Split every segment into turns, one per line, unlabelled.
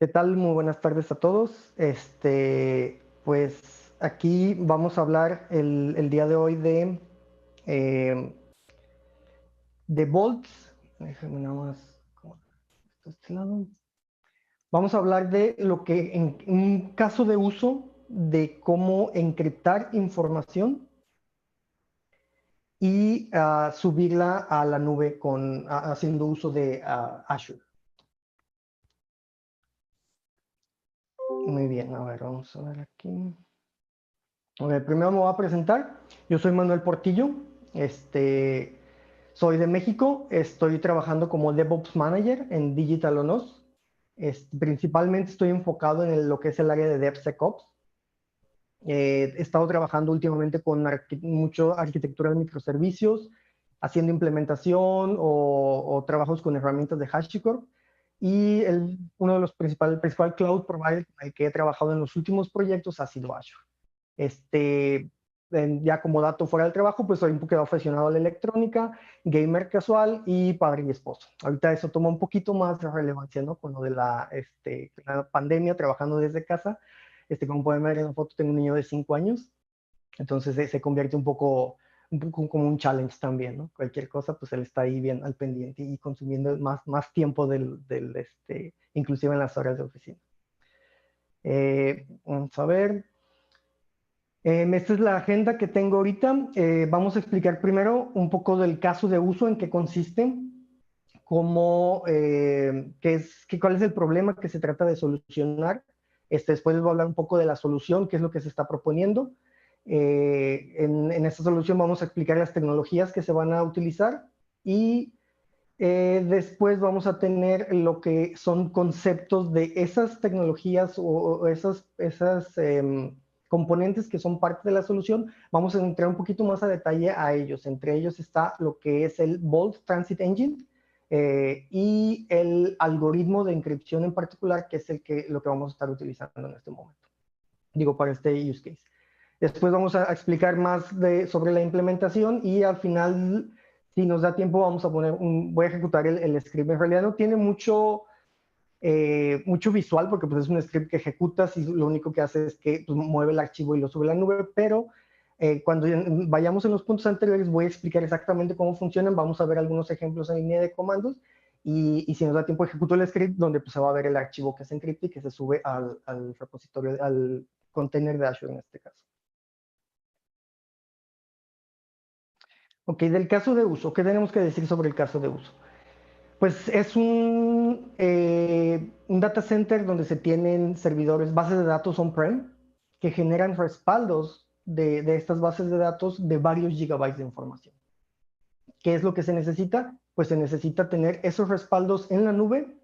¿Qué tal? Muy buenas tardes a todos. Pues aquí vamos a hablar el día de hoy eh, de volts. Déjame nada más. Este lado. Vamos a hablar de lo que en un caso de uso de cómo encriptar información y subirla a la nube haciendo uso de Azure. Muy bien, a ver, vamos a ver aquí. Primero me voy a presentar. Yo soy Manuel Portillo. Soy de México. Estoy trabajando como DevOps Manager en DigitalONOS. Principalmente estoy enfocado en lo que es el área de DevSecOps. He estado trabajando últimamente con mucho arquitectura de microservicios, haciendo implementación o trabajos con herramientas de HashiCorp. Y uno de los principal cloud provider con el que he trabajado en los últimos proyectos ha sido Azure. Este, ya como dato fuera del trabajo, pues soy un poquito aficionado a la electrónica, gamer casual y padre y esposo. Ahorita eso toma un poquito más de relevancia, ¿no? Con lo de la pandemia, trabajando desde casa. Como pueden ver en la foto, tengo un niño de 5 años, entonces se convierte un poco como un challenge también, ¿no? Cualquier cosa, pues él está ahí bien al pendiente y consumiendo más tiempo inclusive en las horas de oficina. Vamos a ver. Esta es la agenda que tengo ahorita. Vamos a explicar primero un poco del caso de uso, en qué consiste, cuál es el problema que se trata de solucionar. Después les voy a hablar un poco de la solución, qué es lo que se está proponiendo. En esta solución vamos a explicar las tecnologías que se van a utilizar y después vamos a tener lo que son conceptos de esas tecnologías o esas componentes que son parte de la solución. Vamos a entrar un poquito más a detalle a ellos. Entre ellos está lo que es el Vault Transit Engine y el algoritmo de encripción en particular, que es lo que vamos a estar utilizando en este momento. Digo, para este use case. Después vamos a explicar más sobre la implementación y al final, si nos da tiempo, voy a ejecutar el script. En realidad no tiene mucho visual porque pues, es un script que ejecutas y lo único que hace es que pues, mueve el archivo y lo sube a la nube, pero cuando vayamos en los puntos anteriores voy a explicar exactamente cómo funcionan. Vamos a ver algunos ejemplos en línea de comandos y si nos da tiempo ejecuto el script donde pues, se va a ver el archivo que se encripta y que se sube al repositorio, al container de Azure en este caso. Ok, del caso de uso, ¿qué tenemos que decir sobre el caso de uso? Pues es un data center donde se tienen servidores, bases de datos on-prem, que generan respaldos de estas bases de datos de varios gigabytes de información. ¿Qué es lo que se necesita? Pues se necesita tener esos respaldos en la nube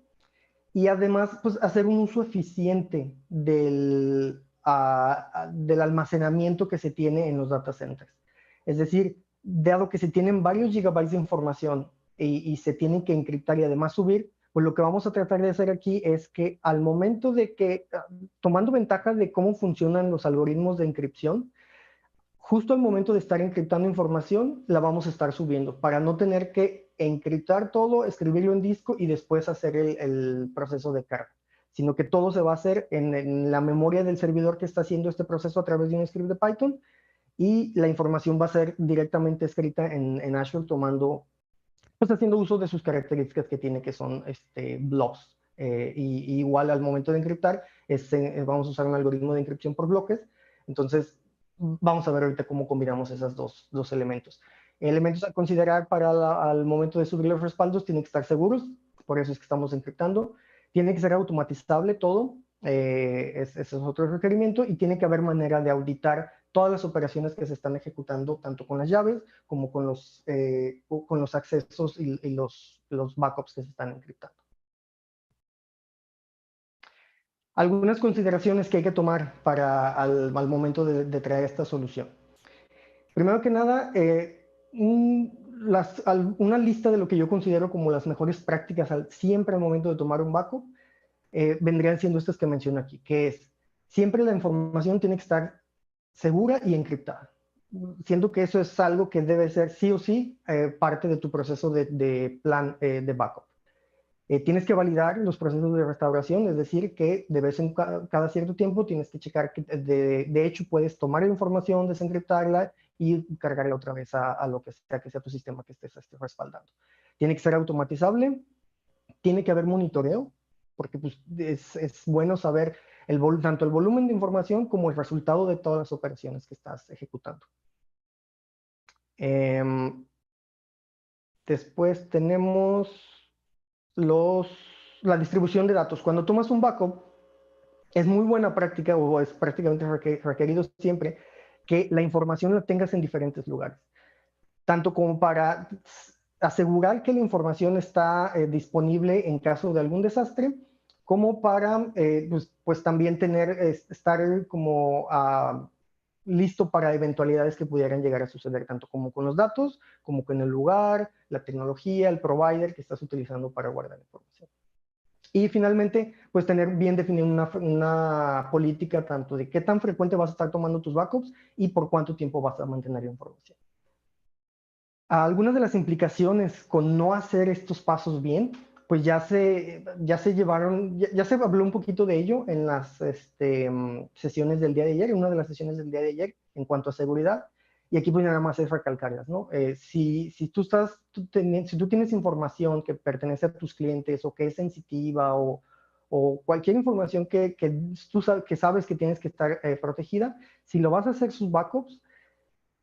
y además pues, hacer un uso eficiente del almacenamiento que se tiene en los data centers. Es decir, dado que se tienen varios gigabytes de información y se tienen que encriptar y además subir, pues lo que vamos a tratar de hacer aquí es que al momento de que, tomando ventaja de cómo funcionan los algoritmos de encripción, justo al momento de estar encriptando información, la vamos a estar subiendo para no tener que encriptar todo, escribirlo en disco y después hacer el proceso de carga, sino que todo se va a hacer en la memoria del servidor que está haciendo este proceso a través de un script de Python y la información va a ser directamente escrita en Azure pues haciendo uso de sus características que tiene, que son blobs. Y igual al momento de encriptar, vamos a usar un algoritmo de encripción por bloques. Entonces, vamos a ver ahorita cómo combinamos esos dos elementos. Elementos a considerar al momento de subir los respaldos, tienen que estar seguros, por eso es que estamos encriptando. Tiene que ser automatizable todo, ese es otro requerimiento, y tiene que haber manera de auditar todas las operaciones que se están ejecutando, tanto con las llaves como con los accesos y los backups que se están encriptando. Algunas consideraciones que hay que tomar al momento de traer esta solución. Primero que nada, una lista de lo que yo considero como las mejores prácticas siempre al momento de tomar un backup vendrían siendo estas que menciono aquí, que es siempre la información tiene que estar segura y encriptada. Siento que eso es algo que debe ser sí o sí parte de tu proceso de plan de backup. Tienes que validar los procesos de restauración, es decir, que de vez en cada cierto tiempo tienes que checar que de hecho puedes tomar la información, desencriptarla y cargarla otra vez a lo que sea tu sistema que estés respaldando. Tiene que ser automatizable, tiene que haber monitoreo, porque pues, es bueno saber tanto el volumen de información como el resultado de todas las operaciones que estás ejecutando. Después tenemos la distribución de datos. Cuando tomas un backup, es muy buena práctica, o es prácticamente requerido siempre, que la información la tengas en diferentes lugares. Tanto como para asegurar que la información está disponible en caso de algún desastre, como para pues también estar como listo para eventualidades que pudieran llegar a suceder, tanto como con los datos, como con el lugar, la tecnología, el provider que estás utilizando para guardar información. Y finalmente, pues tener bien definida una política tanto de qué tan frecuente vas a estar tomando tus backups y por cuánto tiempo vas a mantener la información. Algunas de las implicaciones con no hacer estos pasos bien, pues ya se llevaron, ya se habló un poquito de ello en las sesiones del día de ayer, en una de las sesiones del día de ayer, en cuanto a seguridad. Y aquí pues nada más es recalcarlas, ¿no? Si tú tienes información que pertenece a tus clientes o que es sensitiva o cualquier información que tú sabes que tienes que estar protegida, si lo vas a hacer sus backups,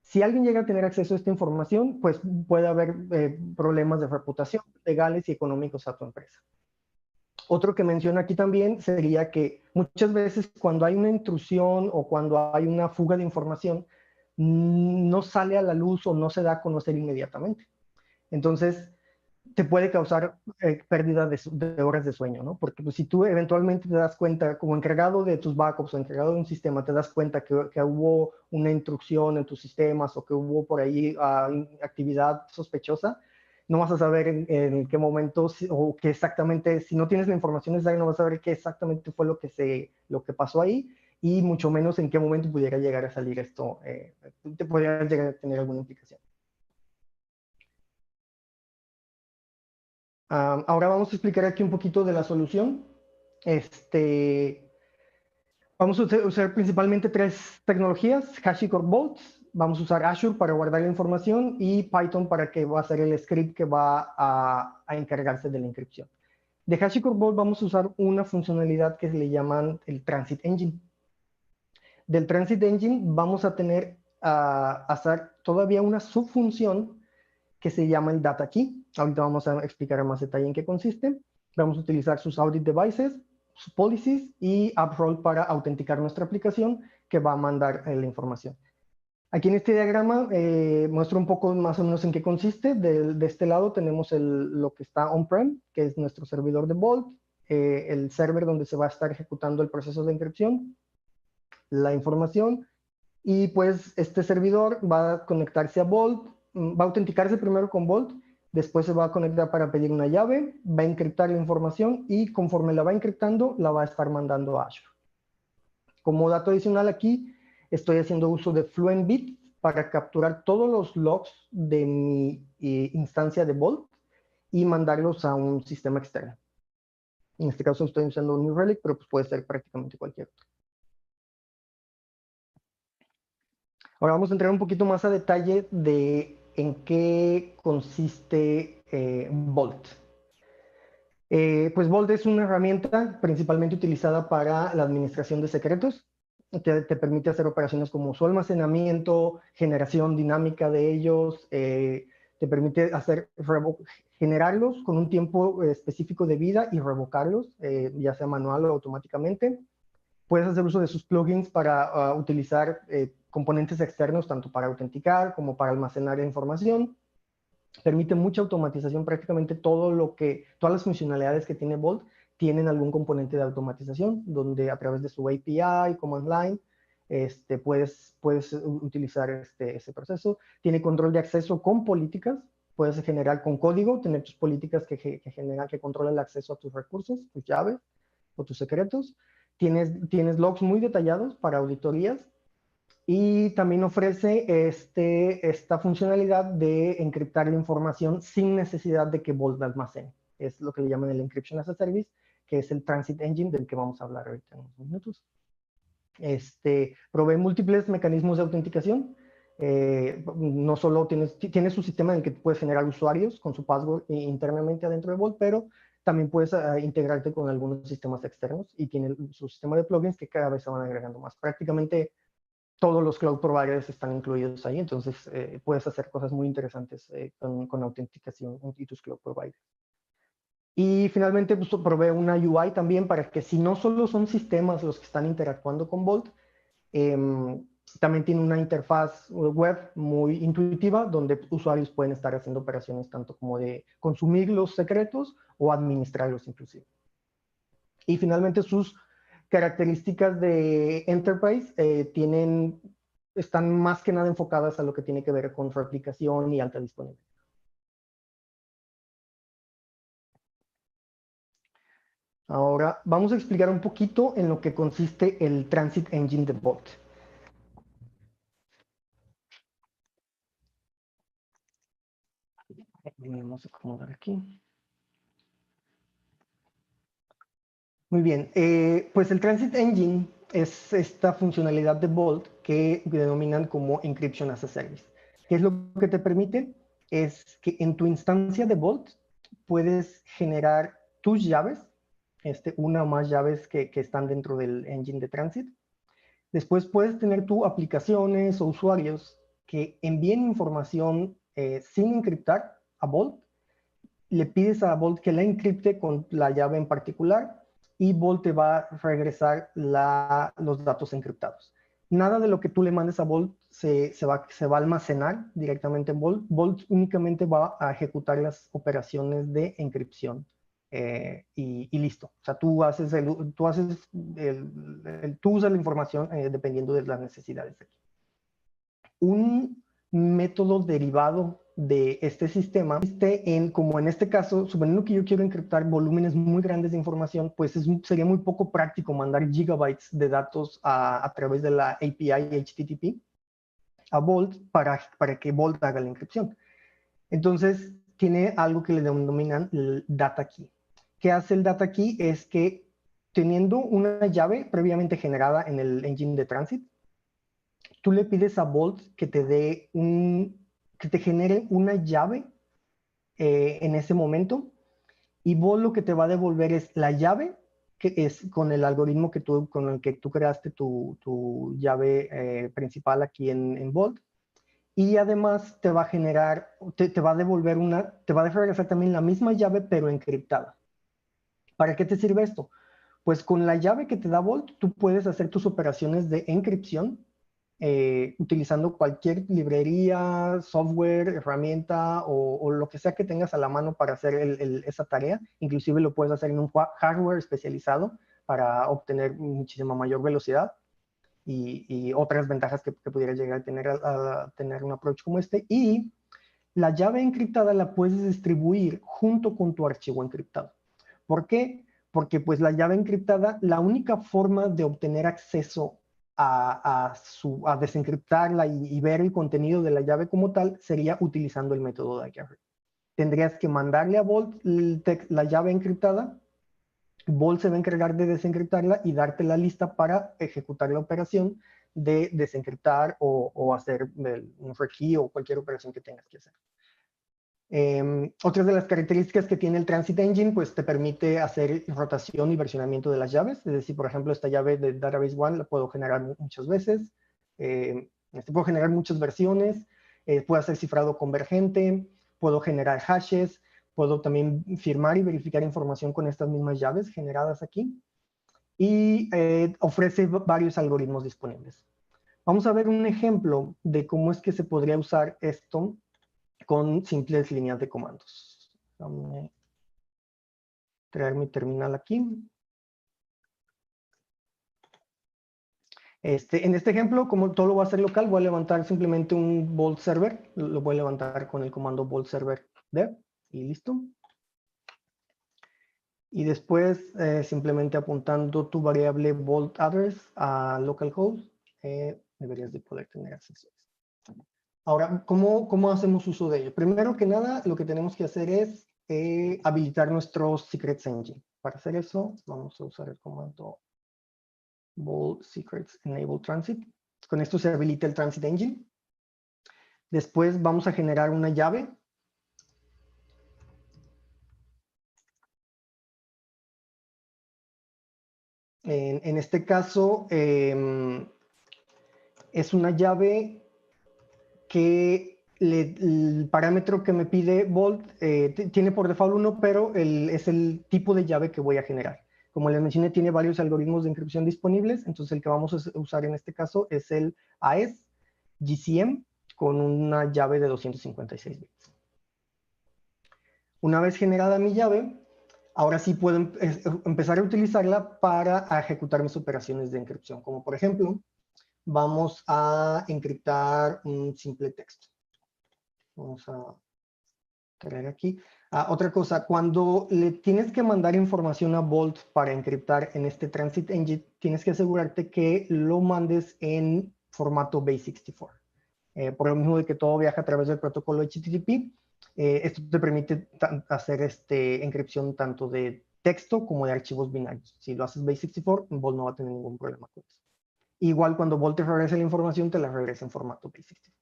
si alguien llega a tener acceso a esta información, pues puede haber problemas de reputación legales y económicos a tu empresa. Otro que menciona aquí también sería que muchas veces cuando hay una intrusión o cuando hay una fuga de información, no sale a la luz o no se da a conocer inmediatamente. Entonces, te puede causar pérdida de horas de sueño, ¿no? Porque pues, si tú eventualmente te das cuenta, como encargado de tus backups o encargado de un sistema, te das cuenta que hubo una intrusión en tus sistemas o que hubo por ahí actividad sospechosa, no vas a saber en qué momento o qué exactamente, si no tienes la información necesaria, no vas a saber qué exactamente fue lo que pasó ahí y mucho menos en qué momento pudiera llegar a salir esto, te podría llegar a tener alguna implicación. Ahora vamos a explicar aquí un poquito de la solución. Vamos a usar principalmente tres tecnologías, HashiCorp Vault, vamos a usar Azure para guardar la información y Python para que va a ser el script que va a encargarse de la encripción. De HashiCorp Vault vamos a usar una funcionalidad que se le llaman el Transit Engine. Del Transit Engine vamos a tener a hacer todavía una subfunción que se llama el Data Key. Ahorita vamos a explicar en más detalle en qué consiste. Vamos a utilizar sus audit devices, sus policies y AppRoll para autenticar nuestra aplicación que va a mandar la información. Aquí en este diagrama muestro un poco más o menos en qué consiste. De este lado tenemos lo que está on-prem, que es nuestro servidor de Vault, el server donde se va a estar ejecutando el proceso de encripción, la información, y pues este servidor va a conectarse a Vault, va a autenticarse primero con Vault, después se va a conectar para pedir una llave, va a encriptar la información y conforme la va encriptando, la va a estar mandando a Azure. Como dato adicional aquí, estoy haciendo uso de FluentBit para capturar todos los logs de mi instancia de Vault y mandarlos a un sistema externo. En este caso estoy usando New Relic, pero pues puede ser prácticamente cualquier otro. Ahora vamos a entrar un poquito más a detalle de en qué consiste Vault. Pues Vault es una herramienta principalmente utilizada para la administración de secretos. Te permite hacer operaciones como su almacenamiento, generación dinámica de ellos, te permite generarlos con un tiempo específico de vida y revocarlos, ya sea manual o automáticamente. Puedes hacer uso de sus plugins para utilizar componentes externos, tanto para autenticar como para almacenar la información. Permite mucha automatización, prácticamente todas las funcionalidades que tiene Vault tienen algún componente de automatización, donde a través de su API, command line, puedes utilizar ese proceso. Tiene control de acceso con políticas, puedes generar con código, tener tus políticas que controlan el acceso a tus recursos, tus llaves o tus secretos. Tienes logs muy detallados para auditorías y también ofrece esta funcionalidad de encriptar la información sin necesidad de que Vault la almacene. es lo que le llaman el Encryption as a Service, que es el Transit Engine del que vamos a hablar ahorita en unos minutos. Provee múltiples mecanismos de autenticación. No solo tiene su sistema en el que puedes generar usuarios con su password internamente adentro de Vault, pero también puedes integrarte con algunos sistemas externos y tiene su sistema de plugins que cada vez se van agregando más. Prácticamente todos los cloud providers están incluidos ahí, entonces puedes hacer cosas muy interesantes con autenticación y tus cloud providers. Y finalmente pues, provee una UI también para que si no solo son sistemas los que están interactuando con Vault, también tiene una interfaz web muy intuitiva donde usuarios pueden estar haciendo operaciones tanto como de consumir los secretos o administrarlos inclusive. Y finalmente sus características de Enterprise están más que nada enfocadas a lo que tiene que ver con replicación y alta disponibilidad. Ahora vamos a explicar un poquito en lo que consiste el Transit Engine de Vault. Vamos a acomodar aquí. Muy bien, pues el Transit Engine es esta funcionalidad de Vault que denominan como Encryption as a Service. ¿Qué es lo que te permite? Es que en tu instancia de Vault puedes generar tus llaves, una o más llaves que están dentro del engine de Transit. Después puedes tener tú aplicaciones o usuarios que envíen información sin encriptar a Vault. Le pides a Vault que la encripte con la llave en particular y Vault te va a regresar los datos encriptados. Nada de lo que tú le mandes a Vault se va a almacenar directamente en Vault. Vault únicamente va a ejecutar las operaciones de encripción y listo. O sea, tú usas la información dependiendo de las necesidades de aquí. Un método derivado de este sistema como en este caso, suponiendo que yo quiero encriptar volúmenes muy grandes de información, pues sería muy poco práctico mandar gigabytes de datos a través de la API HTTP a Vault para que Vault haga la encripción. Entonces, tiene algo que le denominan el data key. ¿Qué hace el data key? Es que teniendo una llave previamente generada en el engine de Transit, tú le pides a Vault que te genere una llave en ese momento y Vault lo que te va a devolver es la llave que es con el algoritmo con el que tú creaste tu llave principal aquí en Vault. Y además te va a generar, te va a devolver te va a regresar también la misma llave pero encriptada. ¿Para qué te sirve esto? Pues con la llave que te da Vault, tú puedes hacer tus operaciones de encripción utilizando cualquier librería, software, herramienta o lo que sea que tengas a la mano para hacer esa tarea. Inclusive lo puedes hacer en un hardware especializado para obtener muchísima mayor velocidad y otras ventajas que pudieras llegar a tener un approach como este. Y la llave encriptada la puedes distribuir junto con tu archivo encriptado. ¿Por qué? Porque pues la llave encriptada, la única forma de obtener acceso a desencriptarla y ver el contenido de la llave como tal sería utilizando el método de agarre. Tendrías que mandarle a Vault la llave encriptada, Vault se va a encargar de desencriptarla y darte la lista para ejecutar la operación de desencriptar o hacer un rekey o cualquier operación que tengas que hacer. Otras de las características que tiene el Transit Engine, pues te permite hacer rotación y versionamiento de las llaves. Es decir, por ejemplo, esta llave de Database One la puedo generar muchas veces. Puedo generar muchas versiones. Puedo hacer cifrado convergente. Puedo generar hashes. Puedo también firmar y verificar información con estas mismas llaves generadas aquí. Y ofrece varios algoritmos disponibles. Vamos a ver un ejemplo de cómo es que se podría usar esto con simples líneas de comandos. Déjame traer mi terminal aquí. En este ejemplo, como todo lo va a hacer local, voy a levantar simplemente un Vault Server. Lo voy a levantar con el comando Vault Server dev y listo. Y después, simplemente apuntando tu variable Vault Address a localhost, deberías de poder tener acceso a esto. Ahora, ¿cómo hacemos uso de ello? Primero que nada, lo que tenemos que hacer es habilitar nuestro Secrets Engine. Para hacer eso, vamos a usar el comando Vault Secrets Enable Transit. Con esto se habilita el Transit Engine. Después vamos a generar una llave. En este caso, es una llave que el parámetro que me pide Vault tiene por default 1, pero es el tipo de llave que voy a generar. Como les mencioné, tiene varios algoritmos de encripción disponibles, entonces el que vamos a usar en este caso es el AES GCM con una llave de 256 bits. Una vez generada mi llave, ahora sí puedo empezar a utilizarla para ejecutar mis operaciones de encripción, como por ejemplo, vamos a encriptar un simple texto. Vamos a traer aquí. Otra cosa, cuando le tienes que mandar información a Vault para encriptar en este Transit Engine, tienes que asegurarte que lo mandes en formato base64. Por lo mismo de que todo viaja a través del protocolo HTTP, esto te permite hacer encripción tanto de texto como de archivos binarios. Si lo haces base64, Vault no va a tener ningún problema con eso. Igual cuando Vault te regrese la información, te la regresa en formato base64.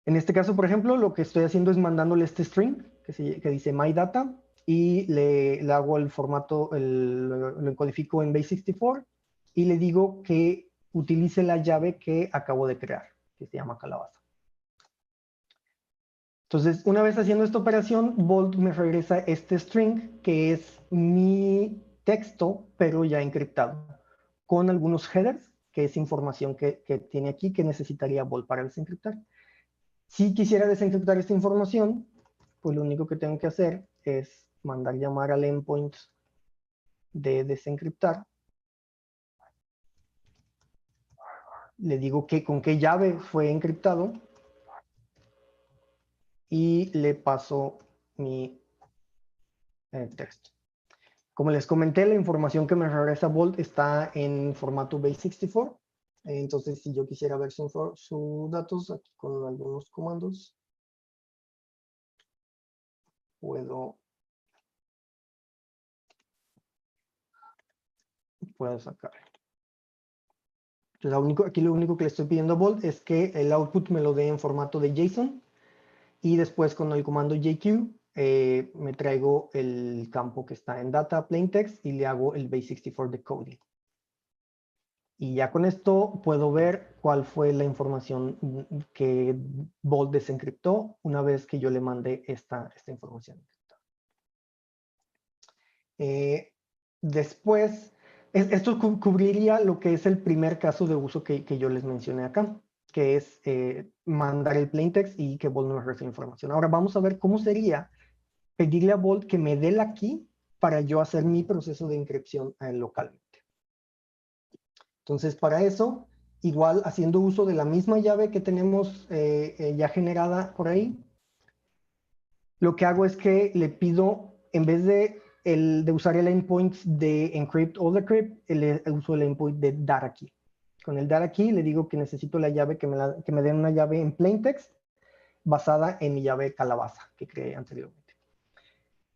En este caso, por ejemplo, lo que estoy haciendo es mandándole este string que dice myData y le hago el formato, lo encodifico en base64 y le digo que utilice la llave que acabo de crear, que se llama calabaza. Entonces, una vez haciendo esta operación, Vault me regresa este string que es mi texto, pero ya encriptado, con algunos headers, que es información que tiene aquí que necesitaría Vault para desencriptar. Si quisiera desencriptar esta información, pues lo único que tengo que hacer es mandar llamar al endpoint de desencriptar. Le digo con qué llave fue encriptado y le paso mi texto. Como les comenté, la información que me regresa Vault está en formato base64. Entonces, si yo quisiera ver sus datos aquí con algunos comandos, puedo sacar. Aquí lo único que le estoy pidiendo a Vault es que el output me lo dé en formato de JSON y después con el comando JQ me traigo el campo que está en data plain text y le hago el base64 decoding. Y ya con esto puedo ver cuál fue la información que Vault desencriptó una vez que yo le mandé esta información. Después, esto cubriría lo que es el primer caso de uso que yo les mencioné acá, que es mandar el plaintext y que Vault nos reciba información. Ahora vamos a ver cómo sería pedirle a Vault que me dé la key para yo hacer mi proceso de encripción localmente. Entonces, para eso, igual haciendo uso de la misma llave que tenemos ya generada por ahí, lo que hago es que le pido, en vez de usar el endpoint de encrypt o decrypt, uso el endpoint de data key. Con el data key le digo que necesito la llave, que me den una llave en plaintext basada en mi llave calabaza que creé anteriormente.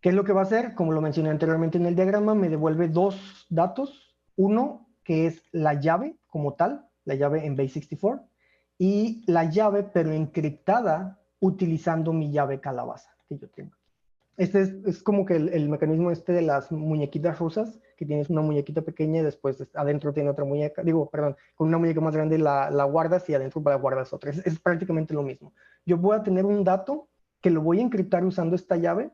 ¿Qué es lo que va a hacer? Como lo mencioné anteriormente en el diagrama, me devuelve dos datos. Uno, que es la llave como tal, la llave en base64, y la llave, pero encriptada, utilizando mi llave calabaza que yo tengo. Este es como que el mecanismo de las muñequitas rusas, que tienes una muñequita pequeña y después adentro tiene otra muñeca, con una muñeca más grande la guardas y adentro la guardas otra. Es prácticamente lo mismo. Yo voy a tener un dato que lo voy a encriptar usando esta llave,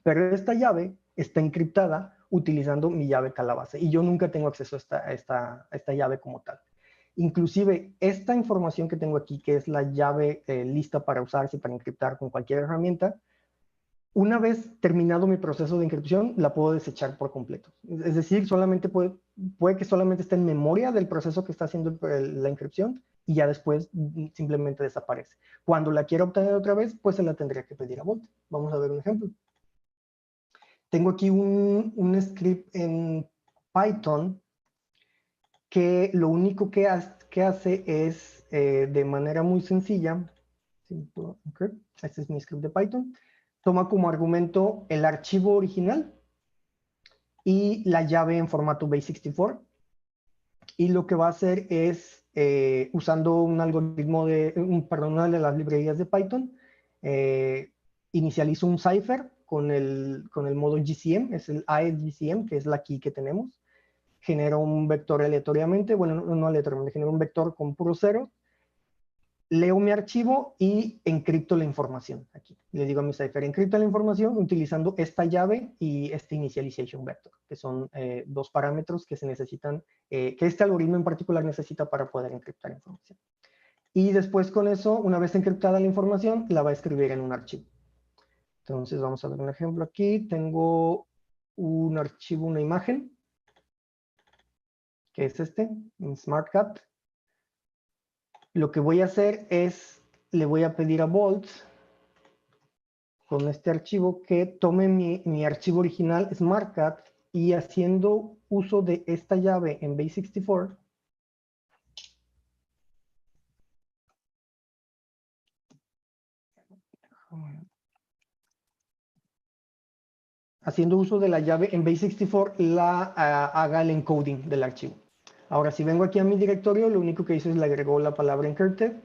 pero esta llave está encriptada utilizando mi llave calabaza y yo nunca tengo acceso a esta llave como tal. Inclusive esta información que tengo aquí, que es la llave lista para usarse para encriptar con cualquier herramienta, una vez terminado mi proceso de encripción, la puedo desechar por completo. Es decir, solamente puede que solamente esté en memoria del proceso que está haciendo la encripción y ya después simplemente desaparece. Cuando la quiero obtener otra vez, pues se la tendría que pedir a Vault. Vamos a ver un ejemplo. Tengo aquí un script en Python que lo único que hace es de manera muy sencilla, este es mi script de Python, toma como argumento el archivo original y la llave en formato base64. Y lo que va a hacer es, usando un algoritmo perdón, una de las librerías de Python, inicializo un cipher con el modo GCM, es el AES-GCM, que es la key que tenemos. Genero un vector aleatoriamente, bueno, no aleatoriamente, genero un vector con puro cero, leo mi archivo y encripto la información aquí. Le digo a mi cipher, encripta la información utilizando esta llave y este initialization vector, que son dos parámetros que se necesitan, que este algoritmo en particular necesita para poder encriptar información. Y después con eso, una vez encriptada la información, la va a escribir en un archivo. Entonces vamos a ver un ejemplo aquí. Tengo un archivo, una imagen, que es este, en SmartCat. Lo que voy a hacer es, le voy a pedir a Bolt, con este archivo, que tome mi archivo original SmartCat y haciendo uso de esta llave en base64, haciendo uso de la llave en base64, haga el encoding del archivo. Ahora, si vengo aquí a mi directorio, lo único que hice es le agregó la palabra encrypted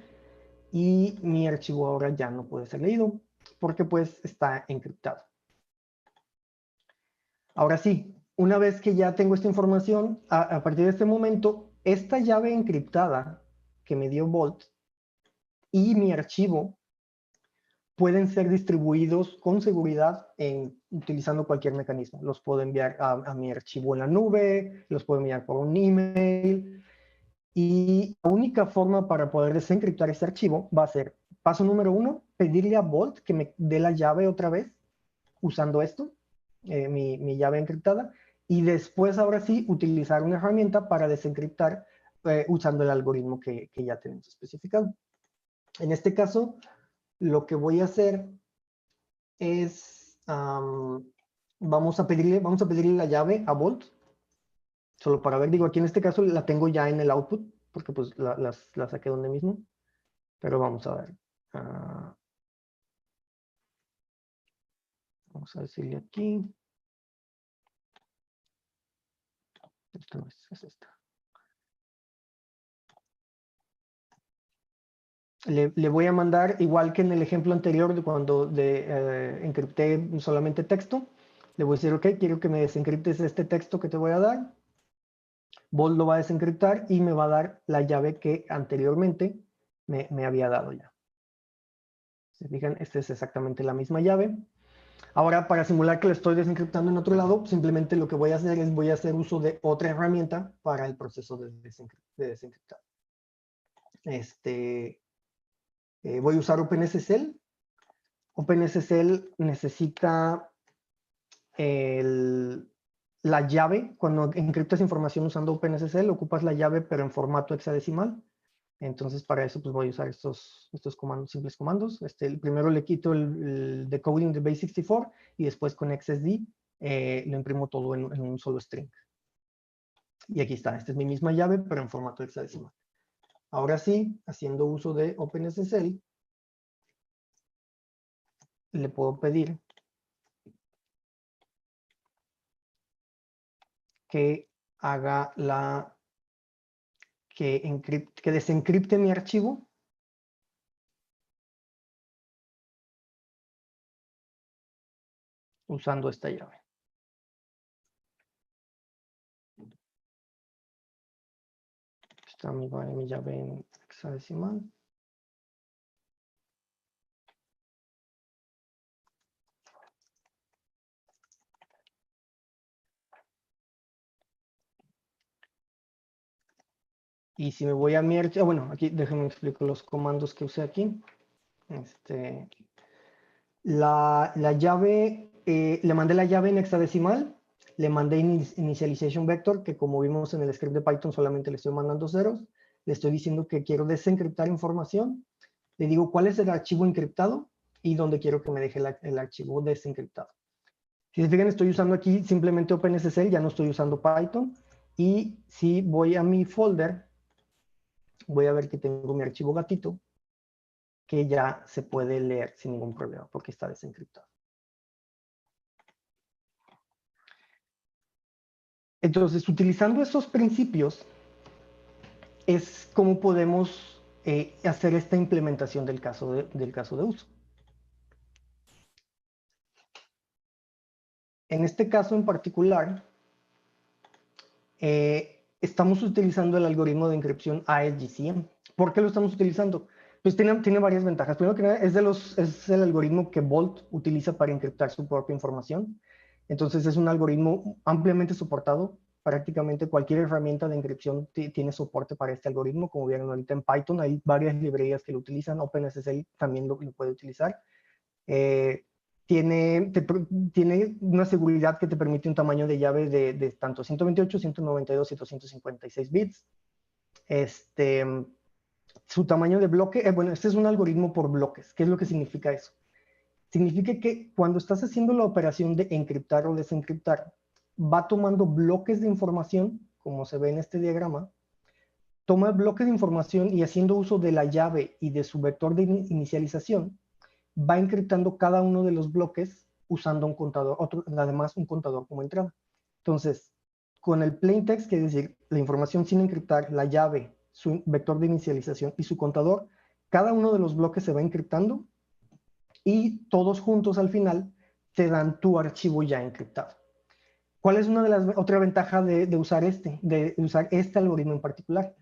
y mi archivo ahora ya no puede ser leído porque pues está encriptado. Ahora sí, una vez que ya tengo esta información, a partir de este momento, esta llave encriptada que me dio Bolt y mi archivo pueden ser distribuidos con seguridad utilizando cualquier mecanismo. Los puedo enviar a mi archivo en la nube, los puedo enviar por un email. Y la única forma para poder desencriptar este archivo va a ser, paso número 1, pedirle a Bolt que me dé la llave otra vez usando esto, mi llave encriptada, y después ahora sí utilizar una herramienta para desencriptar usando el algoritmo que ya tenemos especificado. En este caso, lo que voy a hacer es, vamos a pedirle la llave a Bolt, solo para ver, digo, aquí en este caso la tengo ya en el output, porque pues la saqué donde mismo, pero vamos a ver. Vamos a decirle aquí. Esto no es esta. Le voy a mandar, igual que en el ejemplo anterior de cuando encripté solamente texto, le voy a decir, ok, quiero que me desencriptes este texto que te voy a dar. Bolt lo va a desencriptar y me va a dar la llave que anteriormente me había dado ya. ¿Se fijan? Esta es exactamente la misma llave. Ahora, para simular que lo estoy desencriptando en otro lado, simplemente lo que voy a hacer es voy a hacer uso de otra herramienta para el proceso de desencriptar. Voy a usar OpenSSL. OpenSSL necesita la llave. Cuando encriptas información usando OpenSSL, ocupas la llave, pero en formato hexadecimal. Entonces, para eso, pues voy a usar estos comandos, simples comandos. Primero le quito el decoding de base64 y después con XSD lo imprimo todo en un solo string. Y aquí está. Esta es mi misma llave, pero en formato hexadecimal. Ahora sí, haciendo uso de OpenSSL, le puedo pedir que haga que desencripte mi archivo usando esta llave. Está mi llave en hexadecimal. Y si me voy a mi archivo, bueno, aquí déjenme explicar los comandos que usé aquí. La llave, le mandé la llave en hexadecimal, le mandé initialization vector, que como vimos en el script de Python solamente le estoy mandando ceros. Le estoy diciendo que quiero desencriptar información. Le digo cuál es el archivo encriptado y dónde quiero que me deje el archivo desencriptado. Si se fijan, estoy usando aquí simplemente OpenSSL, ya no estoy usando Python. Y si voy a mi folder, voy a ver que tengo mi archivo gatito, que ya se puede leer sin ningún problema porque está desencriptado. Entonces, utilizando esos principios, es como podemos hacer esta implementación del caso de uso. En este caso en particular, estamos utilizando el algoritmo de encripción AES-GCM. ¿Por qué lo estamos utilizando? Pues tiene varias ventajas. Primero que nada, es el algoritmo que Bolt utiliza para encriptar su propia información. Entonces es un algoritmo ampliamente soportado. Prácticamente cualquier herramienta de encripción tiene soporte para este algoritmo. Como vieron ahorita en Python, hay varias librerías que lo utilizan. OpenSSL también lo puede utilizar. Tiene una seguridad que te permite un tamaño de llave de tanto 128, 192 y 256 bits. Su tamaño de bloque, bueno, este es un algoritmo por bloques. ¿Qué es lo que significa eso? Significa que cuando estás haciendo la operación de encriptar o desencriptar, va tomando bloques de información, como se ve en este diagrama, toma bloques de información y haciendo uso de la llave y de su vector de inicialización, va encriptando cada uno de los bloques usando un contador, además un contador como entrada. Entonces, con el plaintext, que es decir, la información sin encriptar, la llave, su vector de inicialización y su contador, cada uno de los bloques se va encriptando y todos juntos al final te dan tu archivo ya encriptado. ¿Cuál es otra ventaja de usar este algoritmo en particular?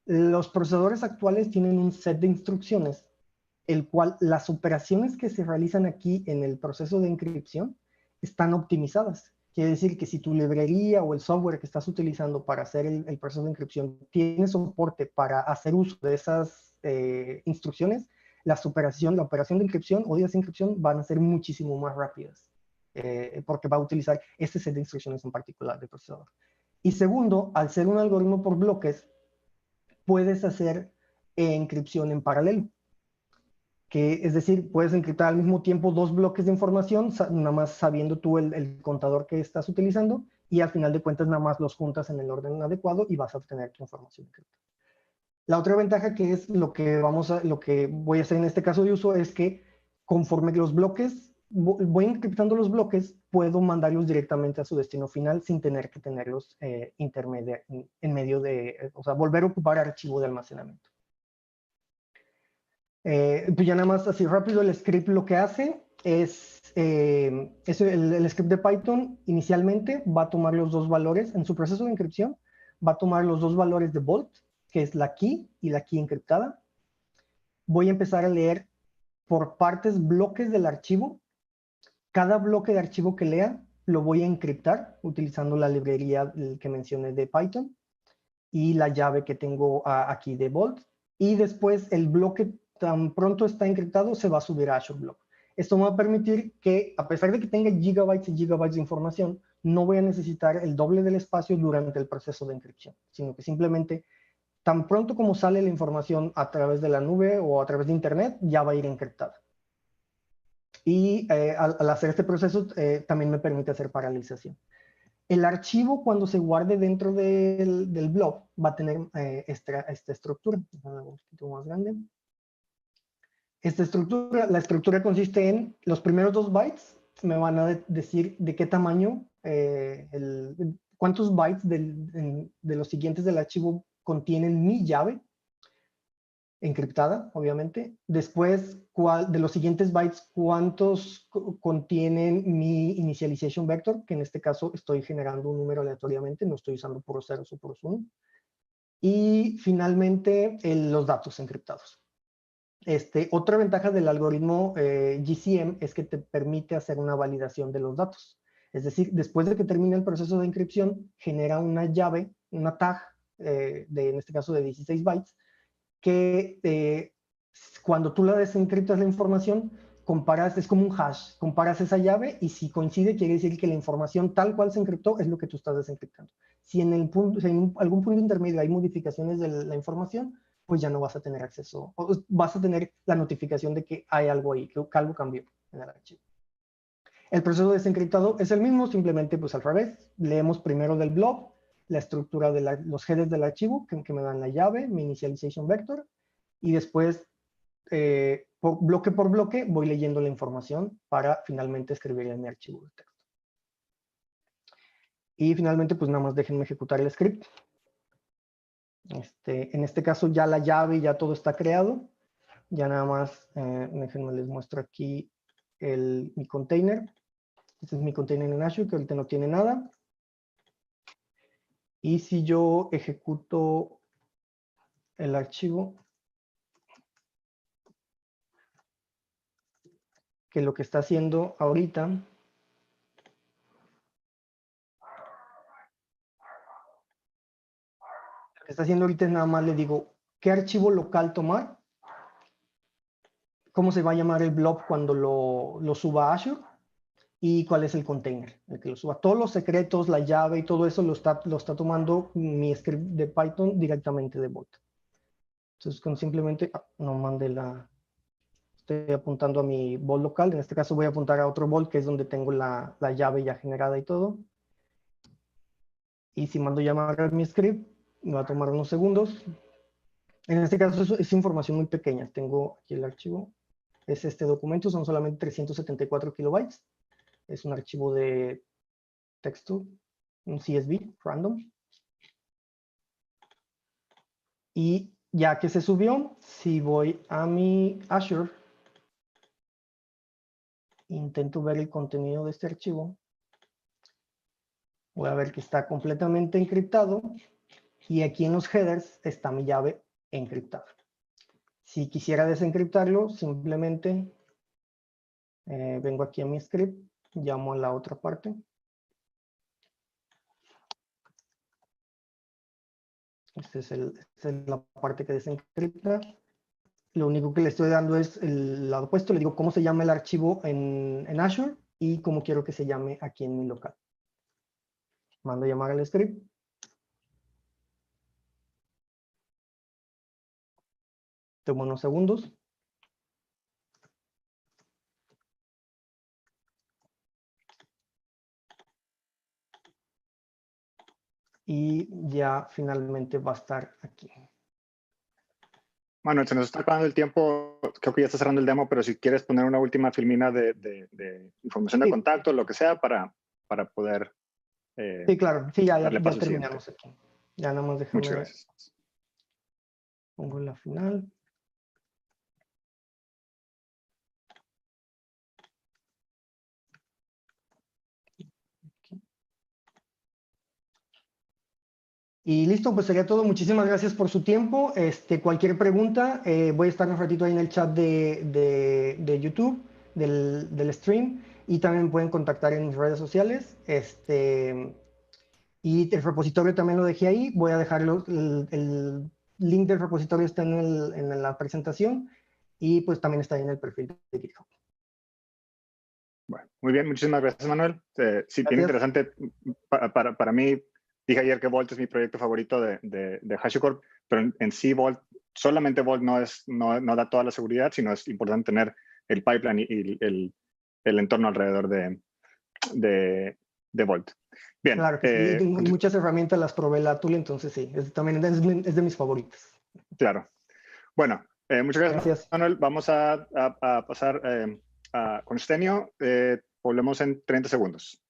Los procesadores actuales tienen un set de instrucciones el cual las operaciones que se realizan aquí en el proceso de encripción están optimizadas. Quiere decir que si tu librería o el software que estás utilizando para hacer el proceso de encripción tiene soporte para hacer uso de esas instrucciones, la operación de encripción o de desencripción van a ser muchísimo más rápidas, porque va a utilizar este set de instrucciones en particular del procesador. Y segundo, al ser un algoritmo por bloques, puedes hacer encripción en paralelo. Es decir, puedes encriptar al mismo tiempo dos bloques de información, nada más sabiendo tú el contador que estás utilizando, y al final de cuentas nada más los juntas en el orden adecuado y vas a obtener tu información encriptada. La otra ventaja, que es lo que voy a hacer en este caso de uso, es que conforme los bloques, voy encriptando los bloques, puedo mandarlos directamente a su destino final sin tener que tenerlos en medio de, o sea, volver a ocupar archivo de almacenamiento. Pues ya nada más así rápido, el script lo que hace es el script de Python inicialmente va a tomar los dos valores en su proceso de encripción, va a tomar los dos valores de Bolt, que es la key y la key encriptada. Voy a empezar a leer por partes bloques del archivo. Cada bloque de archivo que lea lo voy a encriptar utilizando la librería que mencioné de Python y la llave que tengo aquí de Bolt. Y después el bloque tan pronto está encriptado se va a subir a Azure Block. Esto me va a permitir que, a pesar de que tenga gigabytes y gigabytes de información, no voy a necesitar el doble del espacio durante el proceso de encripción, sino que simplemente tan pronto como sale la información a través de la nube o a través de internet, ya va a ir encriptada. Y al hacer este proceso también me permite hacer paralización. El archivo, cuando se guarde dentro del blob, va a tener esta estructura. Un poquito más grande. La estructura consiste en los primeros 2 bytes, me van a decir de qué tamaño, cuántos bytes de los siguientes del archivo contienen mi llave encriptada, obviamente. Después, de los siguientes bytes, cuántos contienen mi initialization vector, que en este caso estoy generando un número aleatoriamente, no estoy usando puros ceros o puros uno. Y finalmente, los datos encriptados. Otra ventaja del algoritmo GCM es que te permite hacer una validación de los datos. Es decir, después de que termine el proceso de encripción, genera una llave, una tag, en este caso de 16 bytes, que cuando tú la desencriptas la información, es como un hash, comparas esa llave y si coincide quiere decir que la información tal cual se encriptó es lo que tú estás desencriptando. Si en algún punto intermedio hay modificaciones de la información, pues ya no vas a tener acceso, o vas a tener la notificación de que hay algo ahí, que algo cambió en el archivo. El proceso desencriptado es el mismo, simplemente pues al revés. Leemos primero del blob, la estructura de los headers del archivo, que me dan la llave, mi initialization vector, y después, bloque por bloque, voy leyendo la información para finalmente escribir en mi archivo de texto. Y finalmente, pues nada más déjenme ejecutar el script. En este caso ya la llave, ya todo está creado. Ya nada más, déjenme les muestro aquí mi container. Este es mi container en Azure, que ahorita no tiene nada. Y si yo ejecuto el archivo, que lo que está haciendo ahorita, lo que está haciendo ahorita es nada más le digo qué archivo local tomar, cómo se va a llamar el blob cuando lo suba a Azure y cuál es el container, el que lo suba. Todos los secretos, la llave y todo eso lo está tomando mi script de Python directamente de Vault. Entonces, con simplemente, no mande estoy apuntando a mi Vault local. En este caso voy a apuntar a otro Vault, que es donde tengo la llave ya generada y todo. Y si mando llamar a mi script, me va a tomar unos segundos. En este caso es información muy pequeña. Tengo aquí el archivo. Es este documento, son solamente 374 kilobytes. Es un archivo de texto, un CSV random. Y ya que se subió, si voy a mi Azure, intento ver el contenido de este archivo, voy a ver que está completamente encriptado y aquí en los headers está mi llave encriptada. Si quisiera desencriptarlo, simplemente vengo aquí a mi script, llamo a la otra parte. Esta es la parte que desencripta. Lo único que le estoy dando es el lado opuesto. Le digo cómo se llama el archivo en Azure y cómo quiero que se llame aquí en mi local. Mando llamar al script. Toma unos segundos. Y ya finalmente va a estar aquí.
Bueno, se nos está acabando el tiempo, creo que ya está cerrando el demo, pero si quieres poner una última filmina de información de contacto, lo que sea, para poder
sí, claro, sí, ya
siguiente.
terminamos aquí. Ya nada más déjame.
Muchas gracias.
Pongo la final. Y listo, pues sería todo. Muchísimas gracias por su tiempo. Cualquier pregunta, voy a estar un ratito ahí en el chat de YouTube, del stream, y también pueden contactar en mis redes sociales. Y el repositorio también lo dejé ahí. Voy a dejar el link del repositorio está en la presentación y pues también está ahí en el perfil de GitHub.
Bueno, muy bien, muchísimas gracias, Manuel. Sí, bien interesante. Para mí, dije ayer que Vault es mi proyecto favorito de HashiCorp, pero en sí solamente Vault no da toda la seguridad, sino es importante tener el pipeline y el entorno alrededor de Vault. Bien.
Claro que sí, muchas herramientas las probé la Tool, entonces sí, también es de mis favoritos.
Claro. Bueno, muchas gracias, Manuel. Vamos a pasar con Stenio. Volvemos en 30 segundos.